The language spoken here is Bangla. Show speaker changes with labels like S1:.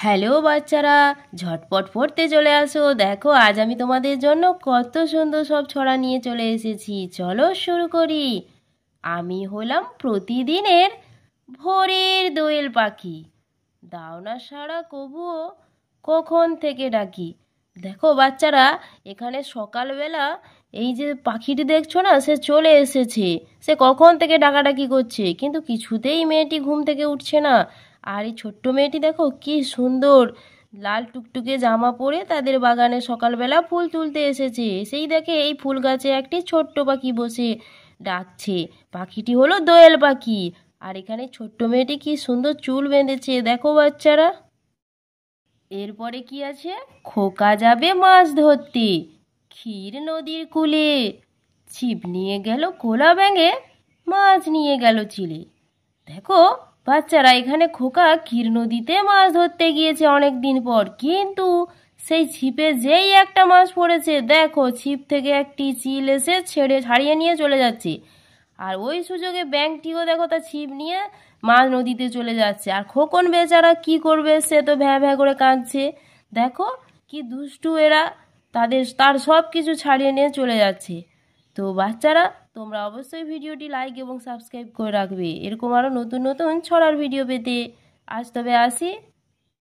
S1: হ্যালো বাচ্চারা, ঝটপট পড়তে চলে আসো। দেখো আজ আমি তোমাদের জন্য কত সুন্দর সব ছড়া নিয়ে চলে এসেছি। চলো শুরু করি। আমি হলাম প্রতিদিনের ভোরের দোয়েল পাখি, দাও না সাড়া কবুও কখন থেকে ডাকি। দেখো বাচ্চারা, এখানে সকালবেলা এই যে পাখিটি দেখছো না, সে চলে এসেছে। সে কখন থেকে ডাকাডাকি করছে, কিন্তু কিছুতেই মেয়েটি ঘুম থেকে উঠছে না। আর এই ছোট্ট মেয়েটি দেখো কি সুন্দর লাল টুকটুকে জামা পরে তাদের বাগানে সকালবেলা ফুল তুলতে এসেছে। সেই দেখে এই ফুল গাছে একটি ছোট্ট পাখি বসে ডাকছে। পাখিটি হলো দোয়েল পাখি। আর এখানে ছোট্ট মেয়েটি কি সুন্দর চুল বেঁধেছে দেখো বাচ্চারা। এরপরে কি আছে, খোকা যাবে মাছ ধরতে ক্ষীর নদীর কূলে, ছিপ নিয়ে গেল কোলা ব্যাঙে, মাছ নিয়ে গেল চিলে। দেখো বাচ্চারা, এখানে খোকা ক্ষীর নদীতে মাছ ধরতে গিয়েছে অনেক দিন পর, কিন্তু সেই ছিপে যেই একটা মাছ পড়েছে, দেখো ছিপ থেকে একটি চিল এসে ছাড়িয়ে নিয়ে চলে যাচ্ছে। আর ওই সুযোগে ব্যাঙটিও দেখো তার ছিপ নিয়ে মাছ নদীতে চলে যাচ্ছে। আর খোকন বেচারা কি করবে, সে তো ভ্যাঁ ভ্যাঁ করে কাঁদছে। দেখো কি দুষ্টু এরা, তার সব কিছু ছাড়িয়ে নিয়ে চলে যাচ্ছে। তো বাচ্চারা, তোমরা অবশ্যই ভিডিওটি লাইক এবং সাবস্ক্রাইব করে রাখবে এরকম আরও নতুন নতুন ছড়ার ভিডিও পেতে। আজ তবে আসি।